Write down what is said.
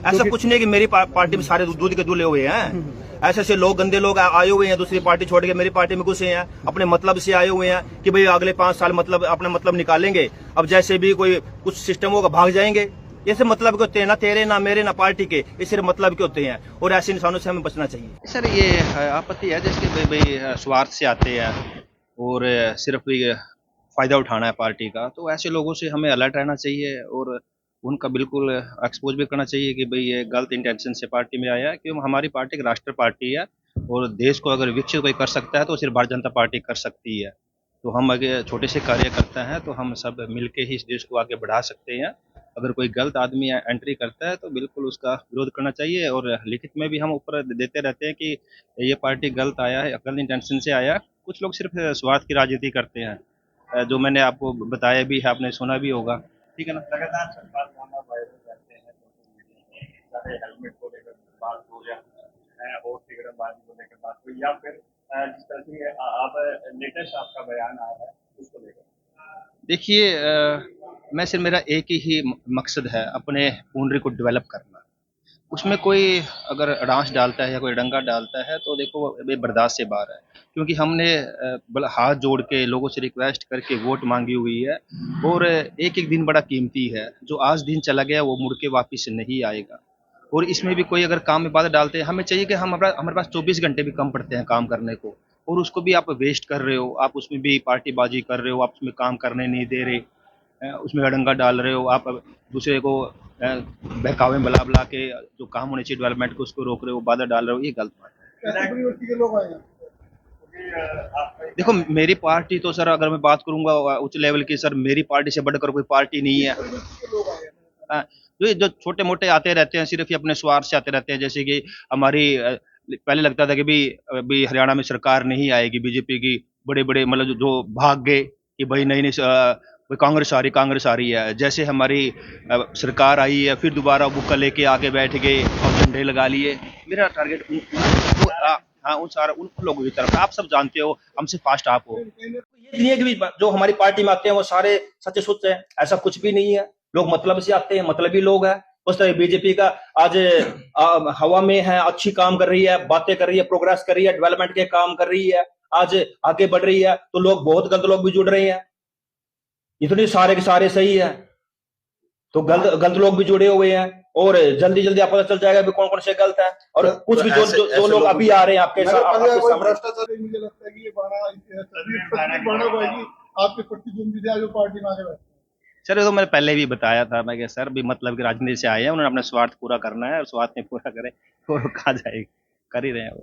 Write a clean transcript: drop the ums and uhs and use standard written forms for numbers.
ऐसा कुछ नहीं कि मेरी पार्टी में सारे दूध के दूल्हे हुए हैं। ऐसे ऐसे लोग, गंदे लोग आए हुए हैं, दूसरी पार्टी छोड़ के मेरी पार्टी में घुसे हैं, अपने मतलब से आए हुए हैं कि भाई अगले 5 साल मतलब अपना मतलब निकालेंगे। अब जैसे भी कोई कुछ सिस्टम होगा भाग जाएंगे। ऐसे मतलब के होते हैं, ना तेरे ना मेरे ना पार्टी के, ये सिर्फ मतलब के होते हैं और ऐसे इंसानों से हमें बचना चाहिए। सर ये आपत्ति है जिसके भाई स्वार्थ से आते हैं और सिर्फ ये फायदा उठाना है पार्टी का, तो ऐसे लोगों से हमें अलर्ट रहना चाहिए और उनका बिल्कुल एक्सपोज भी करना चाहिए कि भाई ये गलत इंटेंशन से पार्टी में आया है। क्योंकि हमारी पार्टी एक राष्ट्र पार्टी है और देश को अगर विकसित कोई कर सकता है तो सिर्फ भारतीय जनता पार्टी कर सकती है। तो हम अगर छोटे से कार्य करते हैं तो हम सब मिलके ही इस देश को आगे बढ़ा सकते हैं। अगर कोई गलत आदमी एंट्री करता है तो बिल्कुल उसका विरोध करना चाहिए और लिखित में भी हम ऊपर देते रहते हैं कि ये पार्टी गलत आया है, गलत इंटेंशन से आया। कुछ लोग सिर्फ स्वार्थ की राजनीति करते हैं, जो मैंने आपको बताया भी है, आपने सुना भी होगा। ठीक है ना। लगातार सरकार नामा वायरल रहते हैं सोशल मीडिया में, चाहे हेलमेट को लेकर बात हो या वोट तिकड़मबाजी को लेकर बात हो या फिर जिस तरह से आप लेटेस्ट आपका बयान आ रहा है उसको लेकर। देखिए मैं सिर्फ मेरा एक ही मकसद है अपने पूंडरी को डेवलप करना। उसमें कोई अगर डांस डालता है या कोई डंगा डालता है तो देखो ये बर्दाश्त से बाहर है। क्योंकि हमने हाथ जोड़ के लोगों से रिक्वेस्ट करके वोट मांगी हुई है और एक एक दिन बड़ा कीमती है। जो आज दिन चला गया वो मुड़ के वापिस नहीं आएगा। और इसमें भी कोई अगर काम में बाधा डालते हैं, हमें चाहिए कि हमारे पास 24 घंटे भी कम पड़ते हैं काम करने को, और उसको भी आप वेस्ट कर रहे हो, आप उसमें भी पार्टीबाजी कर रहे हो, आप उसमें काम करने नहीं दे रहे, उसमें अड़ंगा डाल रहे हो, आप दूसरे को बहकावे में बुला के जो काम होने चाहिए डेवलपमेंट को उसको रोक रहे हो, बाधा डाल रहे हो, ये गलत बात है। देखो मेरी पार्टी तो सर अगर मैं बात करूंगा उच्च लेवल की, सर मेरी पार्टी से बढ़कर कोई पार्टी नहीं है। जो छोटे मोटे आते रहते हैं सिर्फ ही अपने स्वार्थ से आते रहते हैं। जैसे कि हमारी पहले लगता था कि भी हरियाणा में सरकार नहीं आएगी बीजेपी की, बड़े बड़े मतलब जो भाग गए कि भाई नहीं नहीं कांग्रेस आ रही है। जैसे हमारी सरकार आई है फिर दोबारा बुक्का लेके आके बैठ गए और झंडे लगा लिए। मेरा टारगेट हाँ उन लोगों की तरफ, आप सब जानते हो हमसे फास्ट आप हो। ये नहीं है कि जो हमारी पार्टी में आते हैं वो सारे सच्चे सुच्चे हैं, ऐसा कुछ भी नहीं है। लोग मतलब से आते हैं, मतलबी लोग हैं। उस तरह बीजेपी का आज हवा में है, अच्छी काम कर रही है, बातें कर रही है, प्रोग्रेस कर रही है, डेवलपमेंट के काम कर रही है, आज आगे बढ़ रही है, तो लोग बहुत गलत लोग भी जुड़ रहे हैं। इतने सारे के सारे सही है तो गलत गलत लोग भी जुड़े हुए हैं और जल्दी जल्दी आपको पता चल जाएगा भी कौन कौन से गलत है। और कुछ भी जो लोग अभी आ रहे हैं आपके भ्रष्टाचार, मुझे लगता है कि ये आपके प्रतिद्वंदी जो पार्टी में आगे बैठे। सर ये तो मैंने पहले भी बताया था, मैं सर भी मतलब की राजनीति से आए हैं, उन्होंने अपना स्वार्थ पूरा करना है और स्वार्थ नहीं पूरा करे तो कहा जाएगा, कर ही रहे हैं वो।